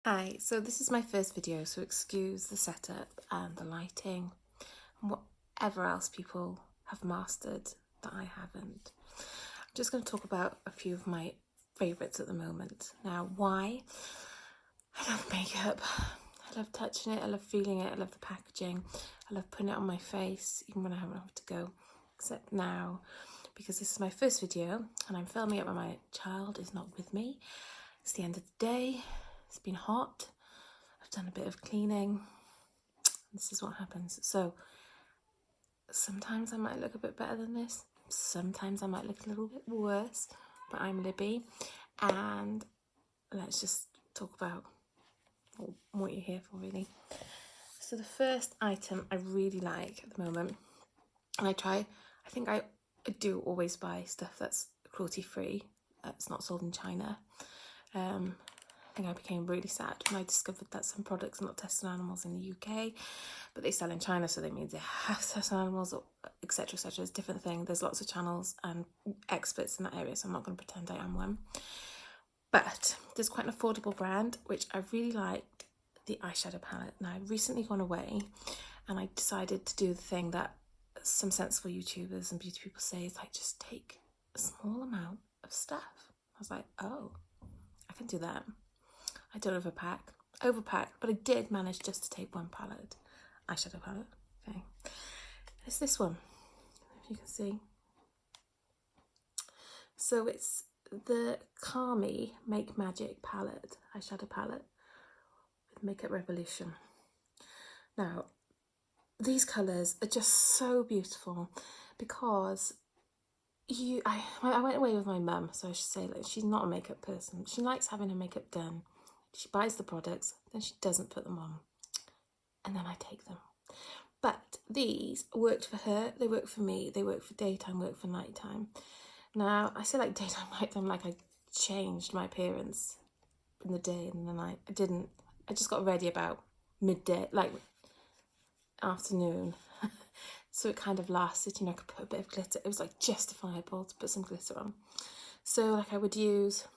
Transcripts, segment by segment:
Hi, so this is my first video, so excuse the setup and the lighting and whatever else people have mastered that I haven't. I'm just going to talk about a few of my favourites at the moment. Now, why? I love makeup. I love touching it, I love feeling it, I love the packaging, I love putting it on my face, even when I haven't had to go, except now, because this is my first video and I'm filming it when my child is not with me. It's the end of the day. It's been hot. I've done a bit of cleaning. This is what happens. So sometimes I might look a bit better than this. Sometimes I might look a little bit worse, but I'm Libby. And let's just talk about what you're here for, really. So the first item I really like at the moment, and I think I do always buy stuff that's cruelty free. It's not sold in China. I think I became really sad when I discovered that some products are not tested on animals in the UK, but they sell in China, so they mean they have to test on animals, etc, etc. It's a different thing. There's lots of channels and experts in that area, so I'm not going to pretend I am one. But there's quite an affordable brand, which I really liked, the eyeshadow palette. Now, I've recently gone away, and I decided to do the thing that some sensible YouTubers and beauty people say is like, just take a small amount of stuff. I was like, oh, I can do that. I don't overpack, but I did manage just to take one palette, eyeshadow palette. Okay, it's this one, if you can see. So it's the Calmy Make Magic palette, eyeshadow palette with Makeup Revolution. Now, these colours are just so beautiful because I went away with my mum, so I should say, like, she's not a makeup person. She likes having her makeup done. She buys the products, then she doesn't put them on, and then I take them. But these worked for her, they work for me, they work for daytime, work for nighttime. Now, I say like daytime, nighttime, like I changed my appearance in the day and in the night. I didn't. I just got ready about midday, like afternoon. So it kind of lasted, you know, I could put a bit of glitter. It was like justifiable to put some glitter on. So like I would use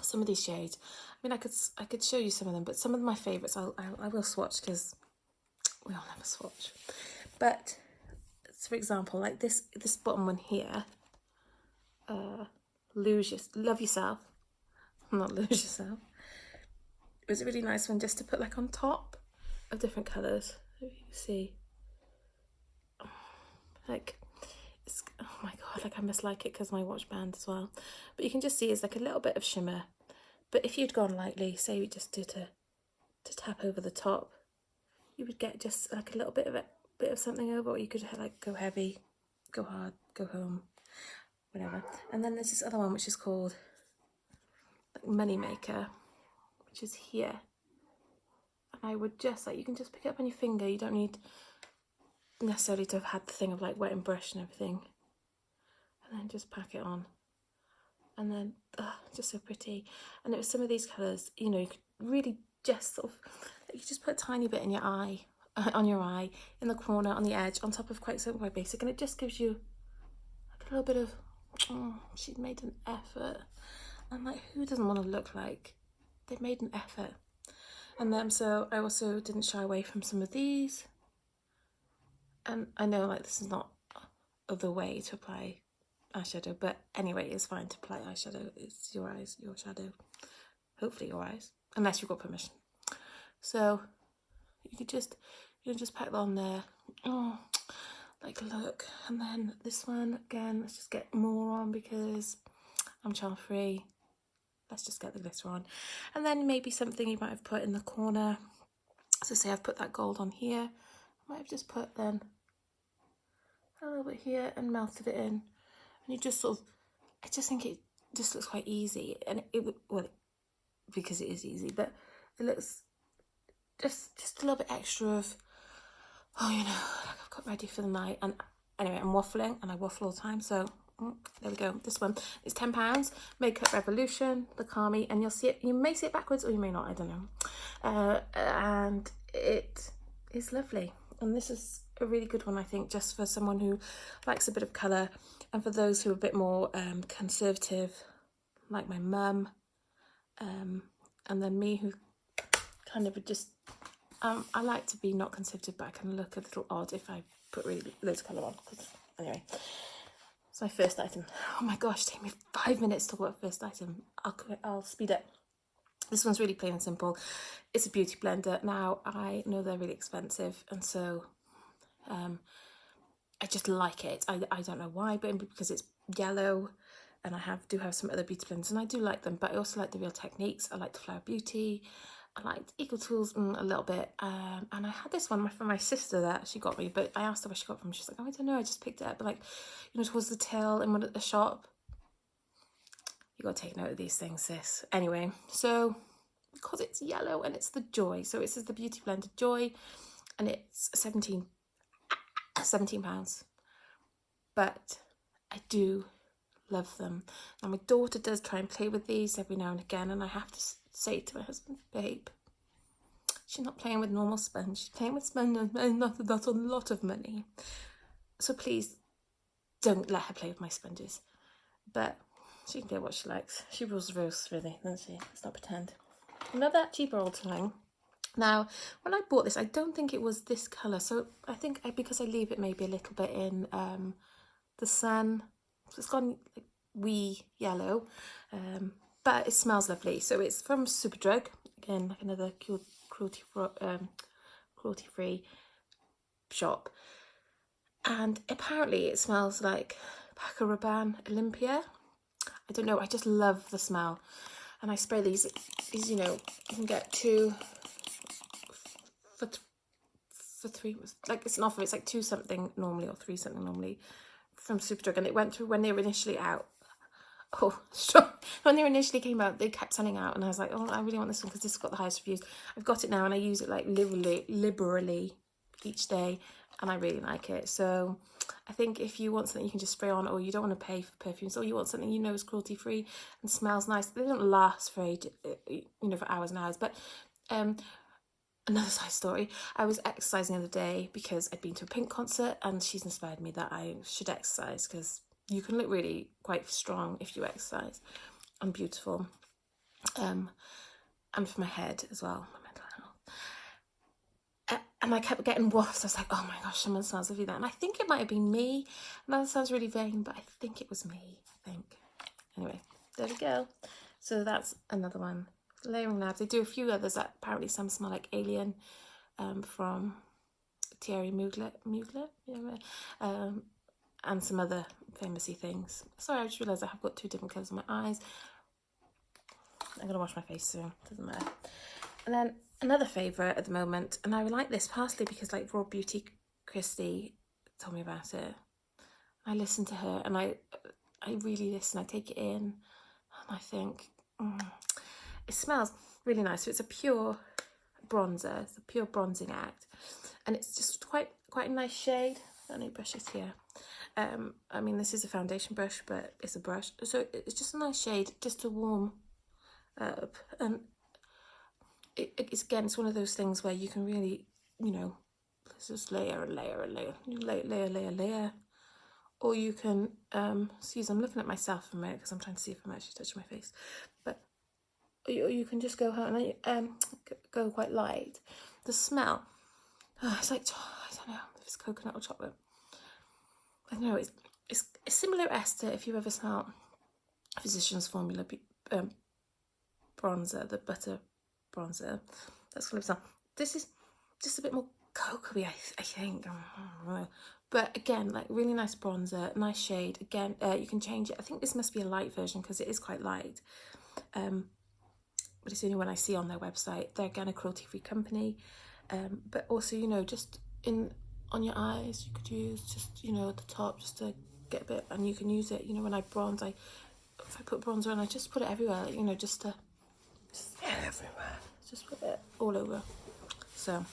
some of these shades. I mean, I could show you some of them, but some of my favourites I will swatch, because we all never swatch. But for example, like this bottom one here, Love Yourself, not Lose Yourself. It was a really nice one just to put like on top of different colours. If you can see, like, it's, oh my god, like I must like it because my watch band as well. But you can just see it's like a little bit of shimmer. But if you'd gone lightly, say we just did to tap over the top, you would get just like a little bit of something over, or you could like go heavy, go hard, go home, whatever. And then there's this other one which is called like Money Maker, which is here. And I would just like, you can just pick it up on your finger. You don't need necessarily to have had the thing of like wetting brush and everything. And then just pack it on. And then, just so pretty. And it was some of these colours, you know, you could really just sort of, you just put a tiny bit in your eye, on your eye, in the corner, on the edge, on top of quite simple, quite basic, and it just gives you like a little bit of, oh, she'd made an effort. And like, who doesn't want to look like they've made an effort? And then, so I also didn't shy away from some of these. And I know like this is not the way to apply eyeshadow, but anyway, it's fine to apply eyeshadow. It's your eyes, your shadow, hopefully your eyes, unless you've got permission. So you can just pack that on there. Oh, like look. And then this one again, let's just get more on because I'm child free. Let's just get the glitter on. And then maybe something you might have put in the corner. So say I've put that gold on here, I might have just put then a little bit here and melted it in. And you just sort of, I just think it just looks quite easy, and it would, well, because it is easy, but it looks just a little bit extra of, oh, you know, like I've got ready for the night. And anyway, I'm waffling, and I waffle all the time, so there we go. This one is £10, Makeup Revolution, the Calmy, and you'll see it, you may see it backwards or you may not, I don't know. And it is lovely, and this is a really good one, I think, just for someone who likes a bit of colour, and for those who are a bit more conservative, like my mum, And then me, who kind of just, I like to be not conservative, but I can look a little odd if I put really loads of colour on. Anyway, it's my first item. Oh my gosh, take me 5 minutes to work first item. I'll speed up. This one's really plain and simple. It's a beauty blender. Now, I know they're really expensive, and so I just like it. I don't know why, but because it's yellow, and I do have some other beauty blenders, and I do like them, but I also like the Real Techniques. I like the Flower Beauty. I liked Eco Tools a little bit, and I had this one from my sister that she got me, but I asked her where she got it from. She's like, oh, I don't know, I just picked it up, but like, you know, towards the tail in one at the shop. You got to take note of these things, sis. Anyway, so because it's yellow and it's the Joy, so it says the Beauty Blender Joy, and it's £17, but I do love them. Now my daughter does try and play with these every now and again, and I have to say to my husband, babe, she's not playing with normal sponge, she's playing with sponge, and that's a lot of money, so please don't let her play with my sponges. But she can do what she likes. She rules the roost, really, doesn't she? Let's not pretend. Another cheaper old time. Now, when I bought this, I don't think it was this colour, so I think because I leave it maybe a little bit in the sun, so it's gone like wee yellow, but it smells lovely. So it's from Superdrug, again, like another cruelty-free shop, and apparently it smells like Paco Rabanne Olympia. I don't know, I just love the smell, and I spray these, you know, you can get 2 for 3, like it's an offer, it's like 2 something normally, or 3 something normally from Superdrug, and it went through when they were initially out. Oh, sure. When they initially came out, they kept selling out, and I was like, oh, I really want this one because this has got the highest reviews. I've got it now, and I use it like liberally each day, and I really like it. So I think if you want something you can just spray on, or you don't want to pay for perfumes, or you want something you know is cruelty free and smells nice, they don't last for for hours and hours. But another side story, I was exercising the other day because I'd been to a Pink concert, and she's inspired me that I should exercise because you can look really quite strong if you exercise, and beautiful, and for my head as well, my mental health. And I kept getting wafts. I was like, oh my gosh, someone smells lovely there. And I think it might have been me. And that sounds really vain, but I think it was me, I think. Anyway, there we go. So that's another one. Layering Labs. They do a few others that apparently some smell like Alien, from Thierry Mugler, yeah, and some other famousy things. Sorry, I just realised I have got 2 different colours on my eyes. I'm going to wash my face soon, doesn't matter. And then another favourite at the moment, and I like this partially because like Raw Beauty Christy told me about it. I listen to her, and I really listen, I take it in, and I think, it smells really nice. So it's a pure bronzer, it's a pure bronzing act, and it's just quite a nice shade. I don't need brushes here. I mean, this is a foundation brush, but it's a brush, so it's just a nice shade just to warm up. And it's again, it's one of those things where you can really, you know, just layer and layer and layer, layer, or you can excuse, I'm looking at myself for a minute because I'm trying to see if I'm actually touching my face, but or you can just go go quite light. The smell, it's like, I don't know if it's coconut or chocolate. I don't know, it's similar as to if you ever smell Physicians Formula bronzer, the butter bronzer. That's what it smells. This is just a bit more cocoa-y, I think. But again, like really nice bronzer, nice shade. Again, you can change it. I think this must be a light version because it is quite light. But it's the only one I see on their website. They're again a cruelty-free company. But also, you know, just on your eyes, you could use just, you know, at the top just to get a bit, and you can use it, you know, when I bronze, if I put bronzer on, I just put it everywhere, you know, just everywhere, just put it all over. So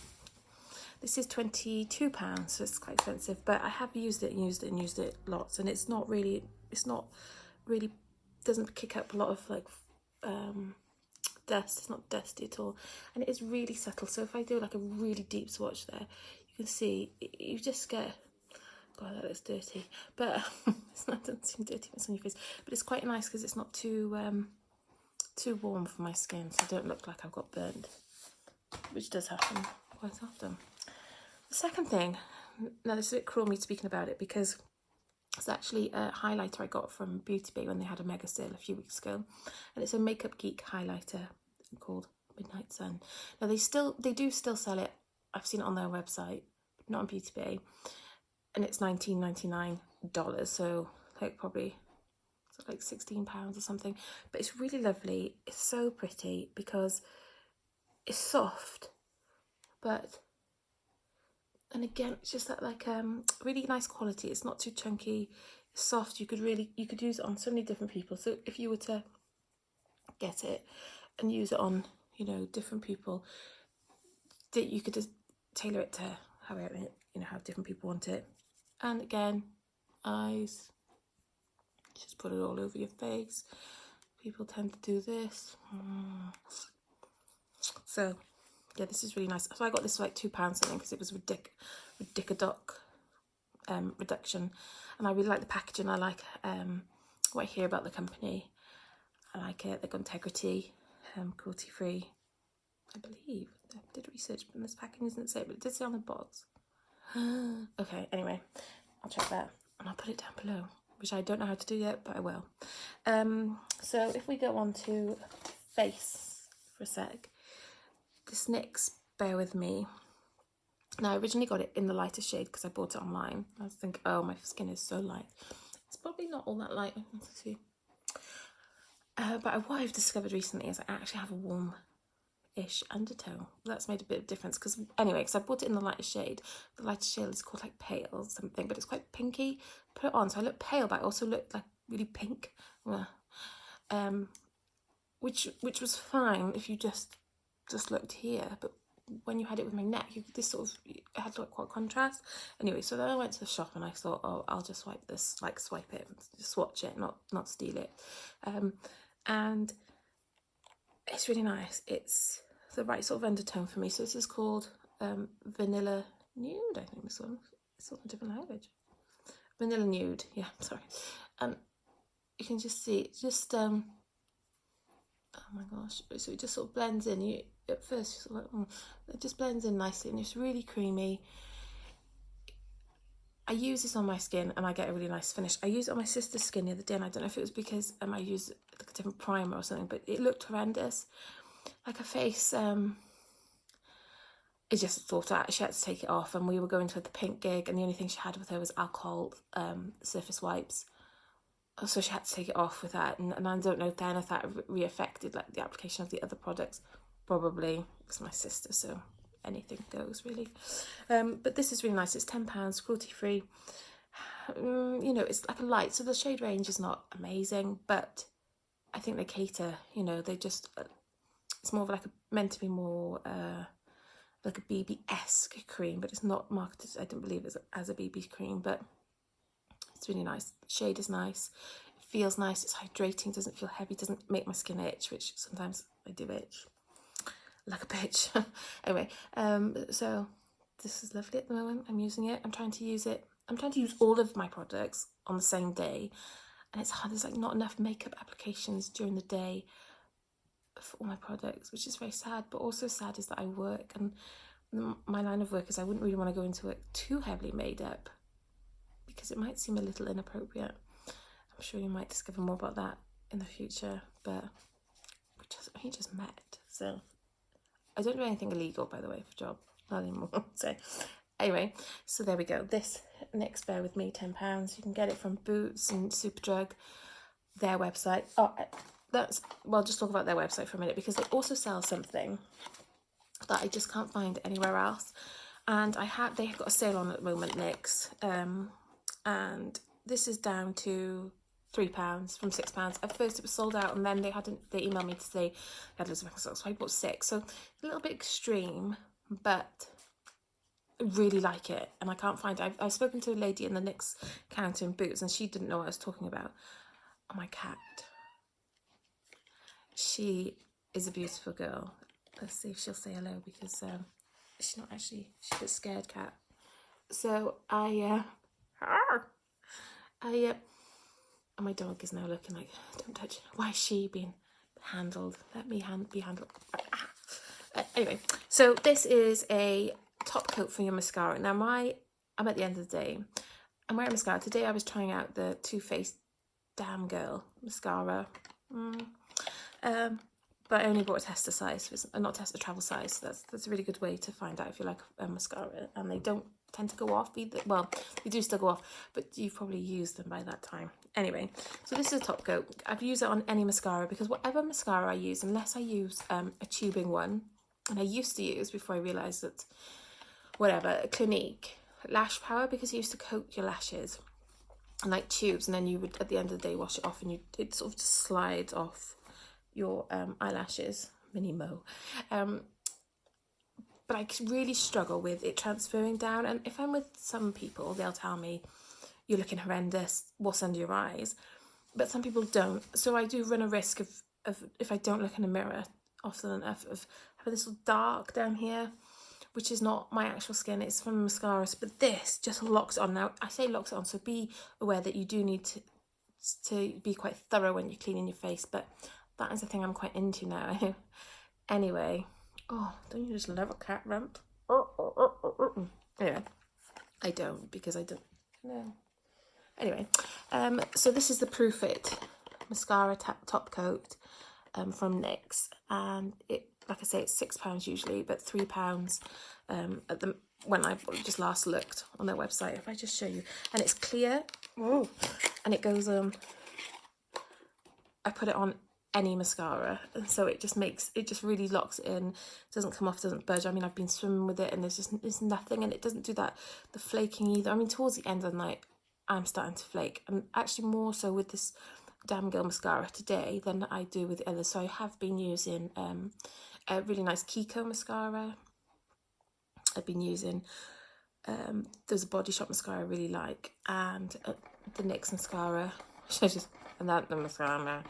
this is £22, so it's quite expensive, but I have used it lots, and it's not really doesn't kick up a lot of like dust. It's not dusty at all, and it is really subtle. So if I do like a really deep swatch there, you can see you just get, God, that looks dirty, but it doesn't seem dirty when it's on your face, but it's quite nice because it's not too too warm for my skin, so I don't look like I've got burned, which does happen quite often. The second thing, now this is a bit cruel me speaking about it, because it's actually a highlighter I got from Beauty Bay when they had a mega sale a few weeks ago, and it's a Makeup Geek highlighter called Midnight Sun. Now they do still sell it. I've seen it on their website, but not on Beauty Bay, and it's $19.99, so like probably like £16 or something. But it's really lovely. It's so pretty because it's soft, and again, it's just that like really nice quality. It's not too chunky. It's soft. You could use it on so many different people. So if you were to get it and use it on, you know, different people, that you could just tailor it to how different people want it. And again, eyes, just put it all over your face. People tend to do this. So yeah, this is really nice. So I got this for like £2 something because it was ridicadoc reduction, and I really like the packaging. I like what I hear about the company. I like it. They've got integrity, cruelty free. I believe I did research, but this packaging doesn't say it, but it did say on the box. Okay, anyway, I'll check that and I'll put it down below, which I don't know how to do yet, but I will. So if we go on to face for a sec, this NYX Bear With Me. Now I originally got it in the lighter shade because I bought it online. I was thinking, oh, my skin is so light. It's probably not all that light. Let's see. But what I've discovered recently is I actually have a warm-ish undertone. That's made a bit of difference because I bought it in the lighter shade. The lighter shade is called like pale or something, but it's quite pinky. Put it on, so I look pale, but I also look like really pink. Which was fine if you just looked here, but when you had it with my neck, this sort of had like quite contrast. Anyway, so then I went to the shop and I thought, oh, I'll just swipe this, like swipe it, just swatch it, not steal it. And it's really nice. It's the right sort of undertone for me. So this is called Vanilla Nude, I think this one. It's on a different language. Vanilla Nude, yeah, sorry. You can just see it just oh my gosh, so it just sort of blends in. At first you're sort of like, it just blends in nicely, and it's really creamy. I use this on my skin and I get a really nice finish. I used it on my sister's skin the other day, and I don't know if it was because I used like a different primer or something, but it looked horrendous. Like her face, it just thought that she had to take it off, and we were going to the Pink gig, and the only thing she had with her was alcohol surface wipes. So she had to take it off with that, and I don't know if that re-affected like the application of the other products. Probably. It's my sister, so anything goes really. But this is really nice. It's £10, cruelty free. You know, it's like a light, so the shade range is not amazing, but I think they cater. You know, they just it's more of like meant to be more like a BB-esque cream, but it's not marketed, I don't believe, as a BB cream, but it's really nice. Shade is nice. It feels nice. It's hydrating. Doesn't feel heavy. Doesn't make my skin itch, which sometimes I do itch like a bitch. Anyway, so this is lovely at the moment. I'm using it. I'm trying to use all of my products on the same day, and it's hard. There's like not enough makeup applications during the day for all my products, which is very sad. But also sad is that I work, and my line of work is I wouldn't really want to go into it too heavily made up, because it might seem a little inappropriate. I'm sure you might discover more about that in the future, but we just met, so I don't do anything illegal, by the way, for job, not anymore. So anyway, so there we go. This NYX Bear With Me, £10. You can get it from Boots and Superdrug, their website. Well, just talk about their website for a minute, because they also sell something that I just can't find anywhere else. And they've got a sale on at the moment, NYX, and this is down to £3 from £6. At first it was sold out, and then they emailed me to say they had loads of stock, so I bought 6. So a little bit extreme, but I really like it, and I can't find it. I've spoken to a lady in the NYX counter in Boots, and she didn't know what I was talking about. Oh, my cat. She is a beautiful girl. Let's see if she'll say hello, because she's not actually, she's a scared cat. So and my dog is now looking like, don't touch her. Why is she being handled. Let me be handled. Anyway, so this is a top coat for your mascara. Now I'm at the end of the day. I'm wearing mascara. Today I was trying out the Too Faced Damn Girl mascara. But I only bought a tester size, not tester travel size. So that's a really good way to find out if you like a mascara. And they don't tend to go off either. Well, they do still go off, but you've probably used them by that time. Anyway, so this is a top coat. I've used it on any mascara because whatever mascara I use, unless I use a tubing one, and I used to use before I realised that, whatever, Clinique lash power, because you used to coat your lashes and like tubes, and then you would at the end of the day wash it off, and it sort of just slides off your eyelashes, mini mo. But I really struggle with it transferring down, and if I'm with some people, they'll tell me you're looking horrendous, what's under your eyes, but some people don't. So I do run a risk of if I don't look in a mirror often enough, of having this little dark down here, which is not my actual skin, it's from mascaras, but this just locks it on. Now I say locks it on, so be aware that you do need to be quite thorough when you're cleaning your face, but that is the thing I'm quite into now. Anyway, oh, don't you just love a cat rant? Anyway, I don't, because I don't know. Anyway, so this is the Proof It mascara top coat from NYX, and it, like I say, it's £6 usually, but £3 at the when I just last looked on their website. If I just show you, and it's clear. Ooh. And it goes I put it on any mascara, and so it just really locks it in, doesn't come off, doesn't budge. I mean, I've been swimming with it and there's nothing, and it doesn't do the flaking either. I mean, towards the end of the night I'm starting to flake, and actually more so with this Damn Girl mascara today than I do with the others. So I have been using a really nice Kiko mascara. I've been using there's a Body Shop mascara I really like, and the NYX mascara, and that the mascara,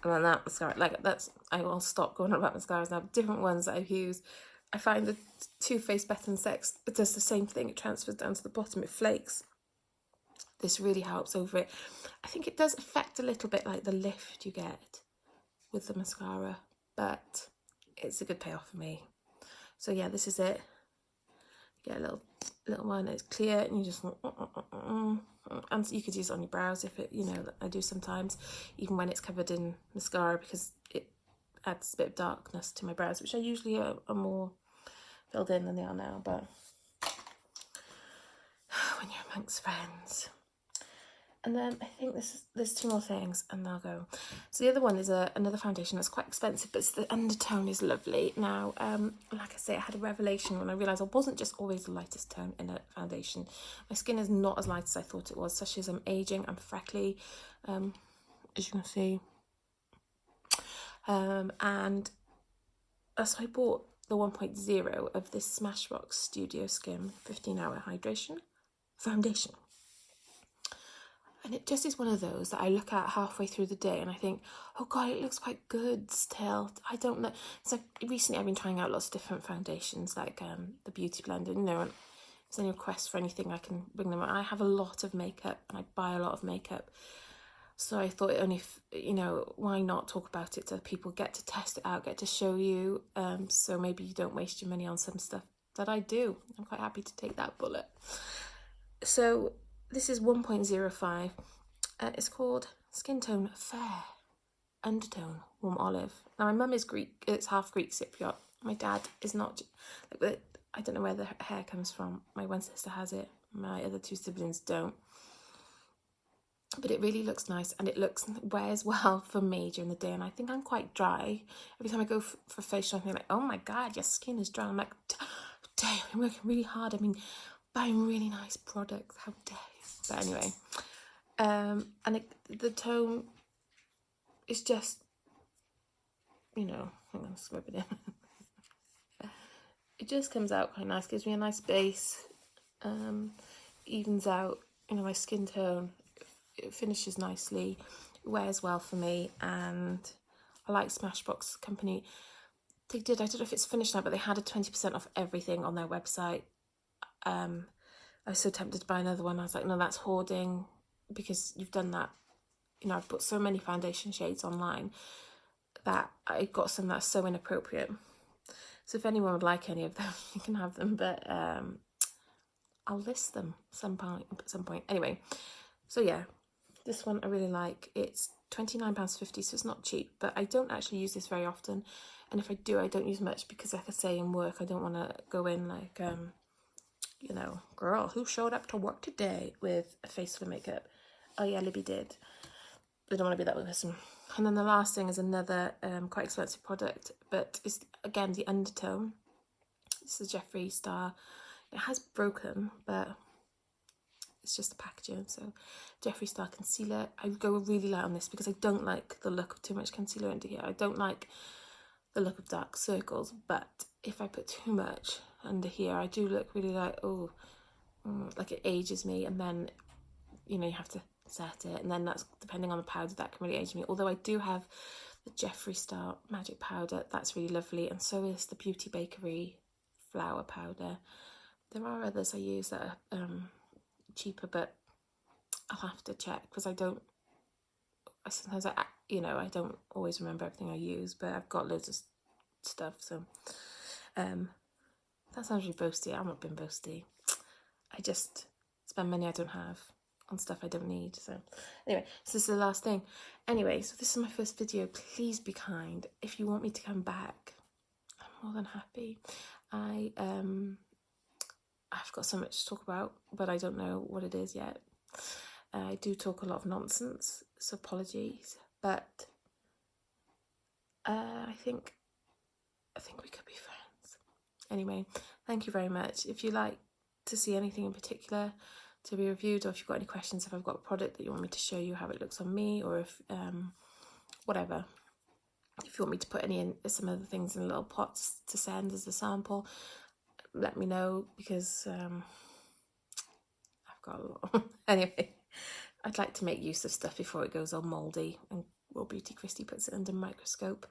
and then that mascara. Like, that's, I will stop going on about mascaras now. Different ones that I've used. I find the Too Faced Better Than Sex, it does the same thing. It transfers down to the bottom, it flakes. This really helps over it. I think it does affect a little bit like the lift you get with the mascara, but it's a good payoff for me. So yeah, this is it. Get a little one, it's clear, and you just and you could use it on your brows if it, you know, I do sometimes, even when it's covered in mascara, because it adds a bit of darkness to my brows, which I usually are more filled in than they are now. But when you're amongst friends. And then I think there's two more things and I'll go. So the other one is another foundation that's quite expensive, but the undertone is lovely. Now, like I say, I had a revelation when I realised I wasn't just always the lightest tone in a foundation. My skin is not as light as I thought it was, especially as I'm aging. I'm freckly, as you can see. And so I bought the 1.0 of this Smashbox Studio Skin 15-hour hydration foundation. And it just is one of those that I look at halfway through the day and I think, oh God, it looks quite good still. I don't know. So recently I've been trying out lots of different foundations, like the Beauty Blender. You know, if there's any requests for anything, I can bring them. I have a lot of makeup and I buy a lot of makeup. So I thought, only, you know, why not talk about it so people get to test it out, get to show you. So maybe you don't waste your money on some stuff that I do. I'm quite happy to take that bullet. So this is 1.05. It's called Skin Tone Fair Undertone Warm Olive. Now my mum is Greek. It's half Greek Cypriot. My dad is not. I don't know where the hair comes from. My one sister has it. My other two siblings don't. But it really looks nice, and it wears well for me during the day. And I think I'm quite dry. Every time I go for facial, I'm like, oh my God, your skin is dry. I'm like, damn, I'm working really hard. I mean, buying really nice products. How dare you? But anyway, and the tone is just, you know, hang on, scrub it in. It just comes out quite nice, gives me a nice base, evens out, you know, my skin tone. It finishes nicely, it wears well for me, and I like Smashbox company. They did, I don't know if it's finished now, but they had a 20% off everything on their website. I was so tempted to buy another one. I was like, no, that's hoarding, because you've done that. You know, I've bought so many foundation shades online that I got some that's so inappropriate. So if anyone would like any of them, you can have them, but I'll list them at some point. Anyway, so yeah, this one I really like. It's £29.50, so it's not cheap, but I don't actually use this very often. And if I do, I don't use much because, like I say, in work, I don't want to go in like, you know, girl, who showed up to work today with a face full of makeup? Oh yeah, Libby did. I don't want to be that person. And then the last thing is another quite expensive product, but it's, again, the Undertone. This is Jeffree Star. It has broken, but it's just the packaging. So Jeffree Star Concealer. I go really light on this because I don't like the look of too much concealer under here. I don't like the look of dark circles, but if I put too much under here, I do look really like, oh, like it ages me. And then, you know, you have to set it, and then that's, depending on the powder, that can really age me. Although I do have the Jeffree Star Magic Powder, that's really lovely, and so is the Beauty Bakery Flower Powder. There are others I use that are cheaper, but I'll have to check because sometimes you know, I don't always remember everything I use, but I've got loads of stuff. So that sounds really boasty. I'm not being boasty. I just spend money I don't have on stuff I don't need. So anyway, so this is the last thing. Anyway, so this is my first video. Please be kind. If you want me to come back, I'm more than happy. I've got so much to talk about, but I don't know what it is yet. I do talk a lot of nonsense, so apologies, but I think we could be friends. Anyway, thank you very much. If you like to see anything in particular to be reviewed, or if you've got any questions, if I've got a product that you want me to show you how it looks on me, or if whatever, if you want me to put some other things in little pots to send as a sample, let me know, because I've got a lot. Anyway, I'd like to make use of stuff before it goes all mouldy and Will Beauty Christie puts it under microscope.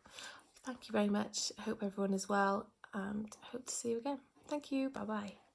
Thank you very much. I hope everyone is well, and I hope to see you again. Thank you. Bye bye.